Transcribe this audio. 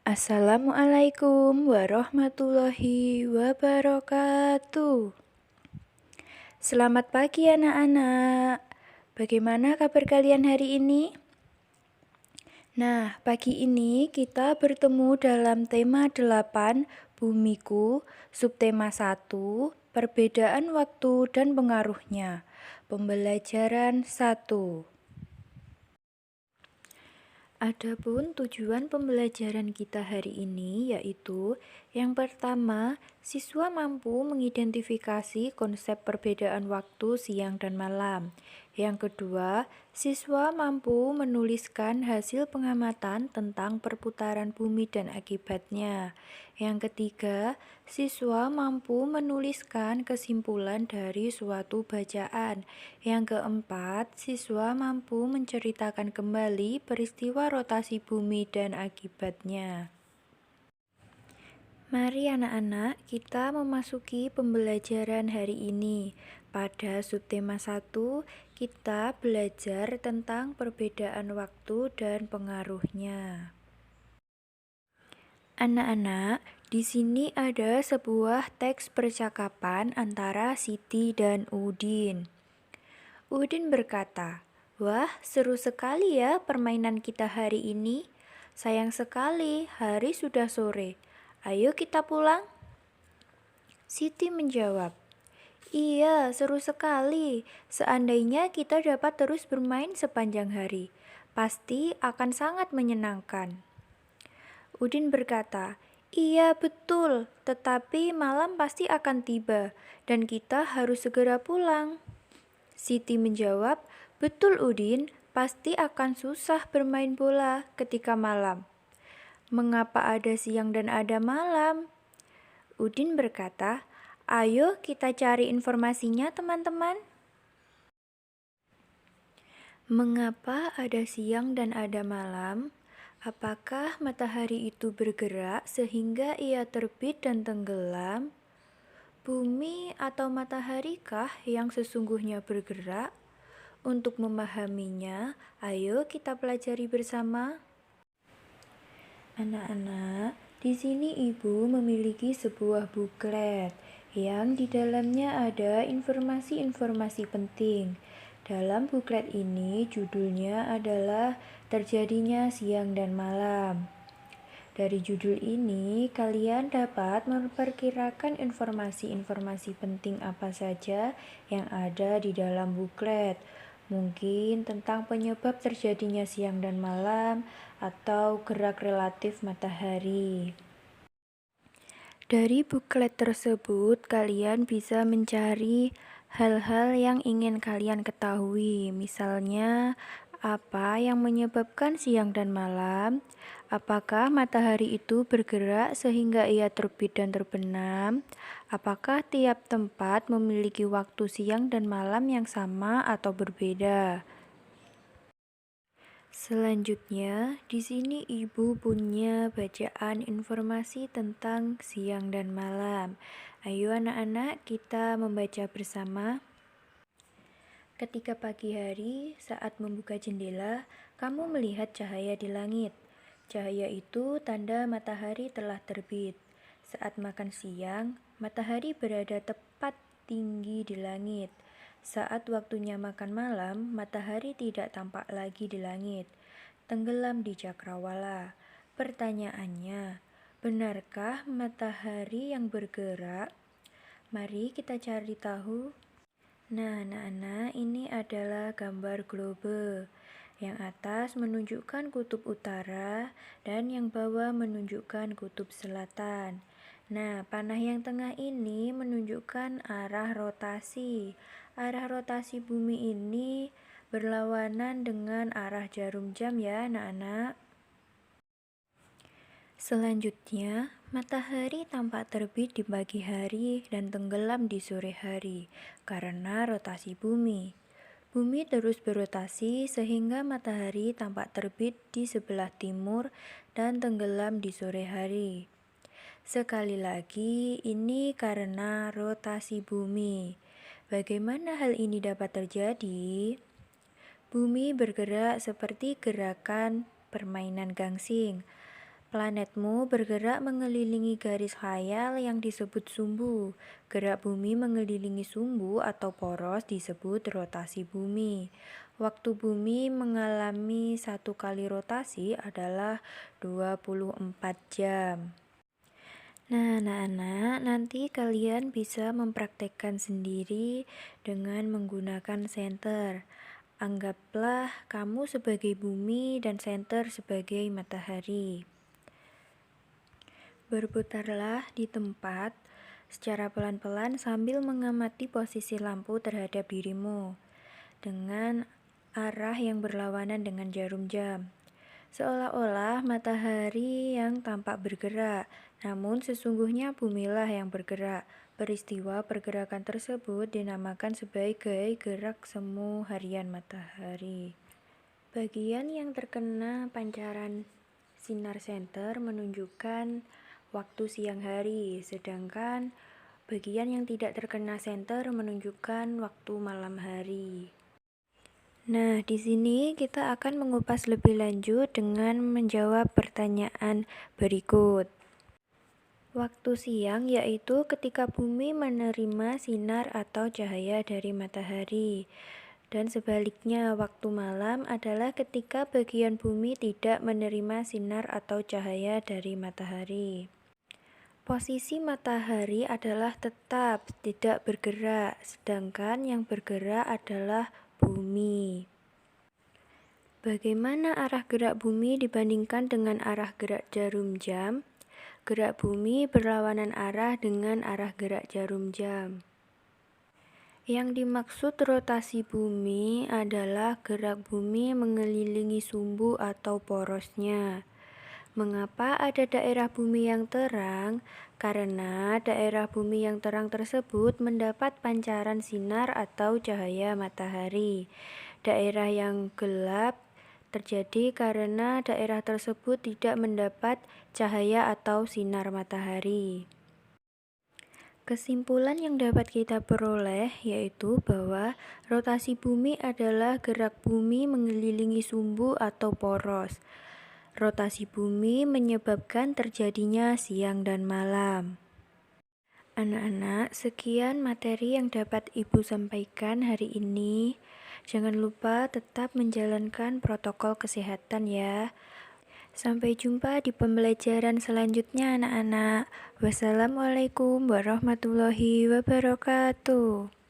Assalamualaikum warahmatullahi wabarakatuh. Selamat pagi anak-anak. Bagaimana kabar kalian hari ini? Nah, pagi ini kita bertemu dalam tema 8, Bumiku, subtema 1, perbedaan waktu dan pengaruhnya. Pembelajaran 1. Adapun tujuan pembelajaran kita hari ini yaitu yang pertama, siswa mampu mengidentifikasi konsep perbedaan waktu siang dan malam. Yang kedua, siswa mampu menuliskan hasil pengamatan tentang perputaran bumi dan akibatnya. Yang ketiga, siswa mampu menuliskan kesimpulan dari suatu bacaan. Yang keempat, siswa mampu menceritakan kembali peristiwa rotasi bumi dan akibatnya. Mari anak-anak, kita memasuki pembelajaran hari ini. Pada subtema 1, kita belajar tentang perbedaan waktu dan pengaruhnya. Anak-anak, di sini ada sebuah teks percakapan antara Siti dan Udin. Udin berkata, "Wah, seru sekali ya permainan kita hari ini. Sayang sekali, hari sudah sore. Ayo kita pulang." Siti menjawab, "Iya, seru sekali. Seandainya kita dapat terus bermain sepanjang hari, pasti akan sangat menyenangkan." Udin berkata, "Iya betul, tetapi malam pasti akan tiba dan kita harus segera pulang." Siti menjawab, "Betul Udin, pasti akan susah bermain bola ketika malam." "Mengapa ada siang dan ada malam?" Udin berkata, "Ayo kita cari informasinya teman-teman." Mengapa ada siang dan ada malam? Apakah matahari itu bergerak sehingga ia terbit dan tenggelam? Bumi atau mataharikah yang sesungguhnya bergerak? Untuk memahaminya, ayo kita pelajari bersama. Anak-anak, di sini ibu memiliki sebuah buklet yang di dalamnya ada informasi-informasi penting. Dalam buklet ini judulnya adalah terjadinya siang dan malam. Dari judul ini, kalian dapat memperkirakan informasi-informasi penting apa saja yang ada di dalam buklet. Mungkin tentang penyebab terjadinya siang dan malam, atau gerak relatif matahari. Dari buklet tersebut, kalian bisa mencari hal-hal yang ingin kalian ketahui. Misalnya, apa yang menyebabkan siang dan malam? Apakah matahari itu bergerak sehingga ia terbit dan terbenam? Apakah tiap tempat memiliki waktu siang dan malam yang sama atau berbeda? Selanjutnya, di sini ibu punya bacaan informasi tentang siang dan malam. Ayo anak-anak, kita membaca bersama. Ketika pagi hari, saat membuka jendela, kamu melihat cahaya di langit. Cahaya itu tanda matahari telah terbit. Saat makan siang, matahari berada tepat tinggi di langit. Saat waktunya makan malam, matahari tidak tampak lagi di langit, tenggelam di cakrawala. Pertanyaannya, benarkah matahari yang bergerak? Mari kita cari tahu. Nah, anak-anak, ini adalah gambar globe. Yang atas menunjukkan kutub utara dan yang bawah menunjukkan kutub selatan. Nah, panah yang tengah ini menunjukkan arah rotasi. Arah rotasi bumi ini berlawanan dengan arah jarum jam ya, anak-anak. Selanjutnya, matahari tampak terbit di pagi hari dan tenggelam di sore hari karena rotasi bumi. Bumi terus berotasi sehingga matahari tampak terbit di sebelah timur dan tenggelam di sore hari. Sekali lagi, ini karena rotasi bumi. Bagaimana hal ini dapat terjadi? Bumi bergerak seperti gerakan permainan gangsing. Planetmu bergerak mengelilingi garis khayal yang disebut sumbu. Gerak bumi mengelilingi sumbu atau poros disebut rotasi bumi. Waktu bumi mengalami satu kali rotasi adalah 24 jam. Nah, anak-anak, nanti kalian bisa mempraktekkan sendiri dengan menggunakan senter. Anggaplah kamu sebagai bumi dan senter sebagai matahari. Berputarlah di tempat secara pelan-pelan sambil mengamati posisi lampu terhadap dirimu dengan arah yang berlawanan dengan jarum jam. Seolah-olah matahari yang tampak bergerak, namun sesungguhnya bumilah yang bergerak. Peristiwa pergerakan tersebut dinamakan sebagai gerak semu harian matahari. Bagian yang terkena pancaran sinar senter menunjukkan waktu siang hari, sedangkan bagian yang tidak terkena senter menunjukkan waktu malam hari. Nah, di sini kita akan mengupas lebih lanjut dengan menjawab pertanyaan berikut. Waktu siang yaitu ketika bumi menerima sinar atau cahaya dari matahari. Dan sebaliknya, waktu malam adalah ketika bagian bumi tidak menerima sinar atau cahaya dari matahari. Posisi matahari adalah tetap, tidak bergerak, sedangkan yang bergerak adalah bumi. Bagaimana arah gerak bumi dibandingkan dengan arah gerak jarum jam? Gerak bumi berlawanan arah dengan arah gerak jarum jam. Yang dimaksud rotasi bumi adalah gerak bumi mengelilingi sumbu atau porosnya. Mengapa ada daerah bumi yang terang? Karena daerah bumi yang terang tersebut mendapat pancaran sinar atau cahaya matahari. Daerah yang gelap terjadi karena daerah tersebut tidak mendapat cahaya atau sinar matahari. Kesimpulan yang dapat kita peroleh yaitu bahwa rotasi bumi adalah gerak bumi mengelilingi sumbu atau poros. Rotasi bumi menyebabkan terjadinya siang dan malam. Anak-anak, sekian materi yang dapat Ibu sampaikan hari ini. Jangan lupa tetap menjalankan protokol kesehatan ya. Sampai jumpa di pembelajaran selanjutnya anak-anak. Wassalamualaikum warahmatullahi wabarakatuh.